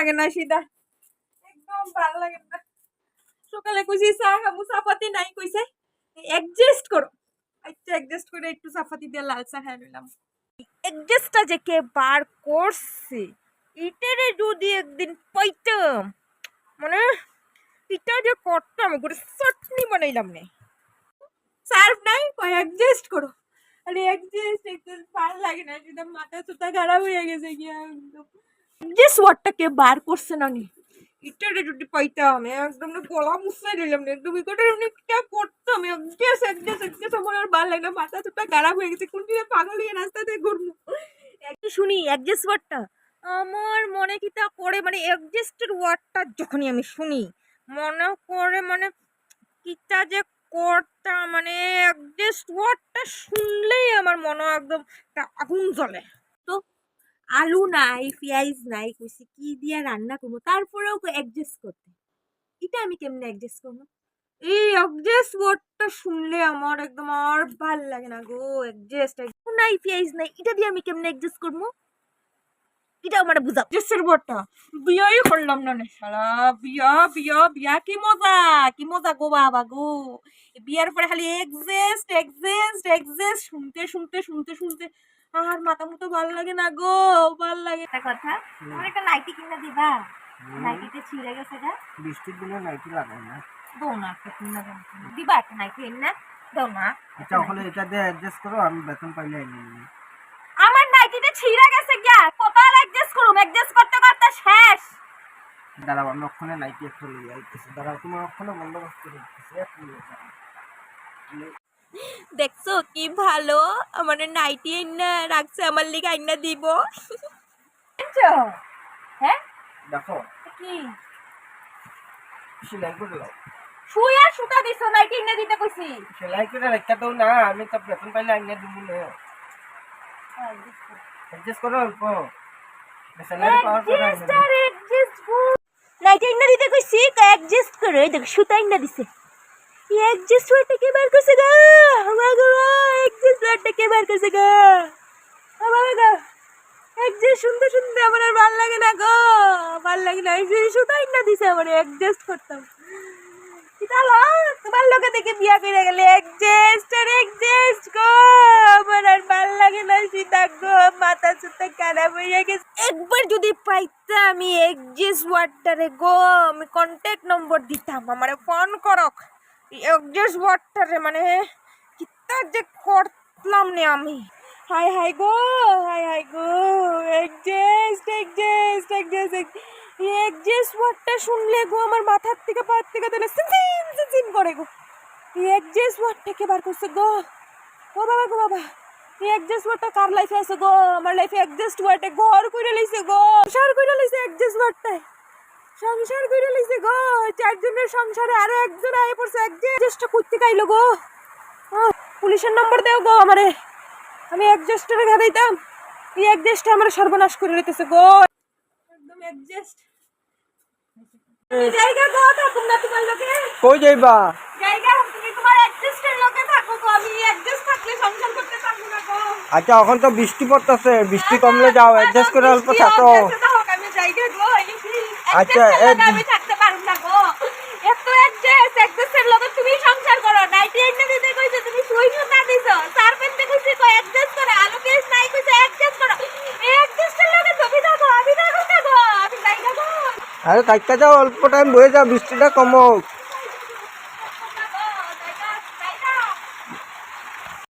লাগে না সিধা একদম ভাল লাগে না সকালে কইছি চা খাবো চাপাতি নাই কইছে অ্যাডজাস্ট করো আচ্ছা অ্যাডজাস্ট করে একটু চাপাতি দিয়ে লাল চা খাই নিলাম অ্যাডজাস্টটা যে কে বার করছে এটারে যদি একদিন পাইতাম মানে এটা যে করতাম করে চাটনি বানাইলাম নে সার্ভ নাই কই অ্যাডজাস্ট করো আরে অ্যাডজাস্ট ভালো লাগে না একদম মাথা চুতা খারাপ হয়ে গেছে কি একদম অ্যাডজাস্ট ওয়ার্ডটাকে বার করছে না নি এটারে যদি পাইতাম একদম না গলা মুছাই দিলাম না একদম এটা অনেকটা করতাম অ্যাডজাস্ট আমার আর ভালো লাগে না মাথা চুতা খারাপ হয়ে গেছে কোন দিকে পাগল হয়ে রাস্তাতে ঘুরবো একটু শুনি অ্যাডজাস্ট ওয়ার্ডটা আমার মনে কি তা করে মানে অ্যাডজাস্টের ওয়ার্ডটা যখনই আমি শুনি মনে করে মানে কিটা যে কোডটা মানে অ্যাডজাস্ট ওয়ার্ডটা শুনলেই আমার মনে একদম আগুন জ্বলে তো আলু নাই পেঁয়াজ নাই কইছি কি দিয়ে রান্না করবো তারপরেও অ্যাডজাস্ট করতে এটা আমি কেমনে অ্যাডজাস্ট করবো এই অ্যাডজাস্ট ওয়ার্ডটা শুনলে আমার একদম আর ভাল লাগে না গো অ্যাডজাস্ট নাই পেঁয়াজ নাই এটা দিয়ে আমি কেমনে অ্যাডজাস্ট করবো এটা আমার বুঝা অ্যাডজাস্টের ওয়ার্ডটা বিয়াই করলাম না নে শালা বিয়া বিয়া বিয়া কি মজা গো বাবা গো বিয়ার পরে খালি এক্সিস্ট শুনতে আর মাথা মতো ভালো লাগে না গো ভালো লাগে একটা কথা আমার একটা নাইটি কিনে দিবা নাইটিতে ছিঁড়ে গেছে গা বৃষ্টির দিনে নাইটি লাগাই না দাও না একটা কিনে দিবা একটা নাইটি না দাও না আচ্ছা ওখানে এটা দিয়ে অ্যাডজাস্ট করো আমি বেতন পাইলে এনে নিই আমার নাইটিতে ছিঁড়ে গেছে গা কপাল অ্যাডজাস্ট করুম অ্যাডজাস্ট করতে করতে শেষ দাঁড়াও আমি ওখানে নাইটি একটু নিয়ে আইতেছি দাঁড়াও তোমার ওখানে বন্দোবস্ত করে দিতেছি এক মিনিট দেখছো কি ভালো আমার নাইটি আইনা রাখছে আমার লিগে আইনা দিব হ্যাঁ দেখো কি সেলাই করে দাও শুয়া সুতা দিছো নাইটি আইনা দিতে কইছি সেলাই করে রাখতে দাও না আমি তো বেতন পাইলে আইনা দিব না অ্যাডজাস্ট করো অল্প সেলাই পাওয়ার পর নাইটি আইনা দিতে কইছি অ্যাডজাস্ট করে দেখ সুতা আইনা দিছে অ্যাডজাস্ট ওয়ার্ডটা কে বার করছে গা আমার গো অ্যাডজাস্ট ওয়ার্ডটা কে বার করছে গা আমার গো অ্যাডজাস্ট শুনতে আমার আর ভালো লাগে না গো ভালো লাগে না সুতাই না দিছে আমার অ্যাডজাস্ট করতাম কিতালা তোমার লোকে দেখে বিয়া করে গেলে অ্যাডজাস্ট গো আমার আর ভালো লাগে না সীতা গো মাথা চুতা খারাপ হয়ে গেছে একবার যদি পাইতাম আমি অ্যাডজাস্ট ওয়ার্ডটারে গো আমি কন্ট্যাক্ট নম্বর দিতাম আমারে ফোন করক অ্যাডজাস্ট ওয়ার্ডটারে মানে কিতা যে করলাম নে আমি হাই গো অ্যাডজাস্ট ওয়ার্ডটা শুনলে গো আমার মাথার থেকে পায়ের থেকে তাহলে সিনসিন করে গো অ্যাডজাস্ট ওয়ার্ডটা কে বার করছে গো ও বাবা অ্যাডজাস্ট ওয়ার্ডটা কার লাইফে আছে গো আমার লাইফে অ্যাডজাস্ট ওয়ার্ডে ঘর কইরা লইছে গো সংসার কইরা লইছে অ্যাডজাস্ট ওয়ার্ডটাই সংসার কইরা লইছে গো চারজনের সংসারে আরো একজন আয়ে পড়ছে অ্যাডজাস্টটা করতে গাইলো গো পুলিশের নম্বর দাও গো আমারে আমি অ্যাডজাস্টারে গাদাইতাম এই অ্যাডজাস্টটা আমার সর্বনাশ করে লইতেছে গো একদম অ্যাডজাস্ট জায়গা গো থাকুম না তোমার লোকে কই যাইবা জায়গা তুমি তোমার অ্যাডজাস্টের লোকে থাকো গো আমি অ্যাডজাস্ট থাকলে সংসার করতে পারবো না গো আচ্ছা এখন তো বৃষ্টি পড়তেছে বৃষ্টি কমলে যাও অ্যাডজাস্ট করে অল্প থাকো আমি জায়গা গো আচ্ছা আমি থাকতে পারবো না গো এত অ্যাডজাস্টের লোকে তুমি সংসার করো নাইটি এনে দিতে কইছো তুমি সুই সুতা দিছো চার পেনতে কইছি কো অ্যাডজাস্ট করে আলু পেঁয়াজ নাই কইছো অ্যাডজাস্ট করো এই অ্যাডজাস্টের লোকে তুমি থাকো আমি থাকো আমি জায়গা গো আরে কাইকা যাও অল্প টাইম বয়ে যাও বৃষ্টিটা কমুক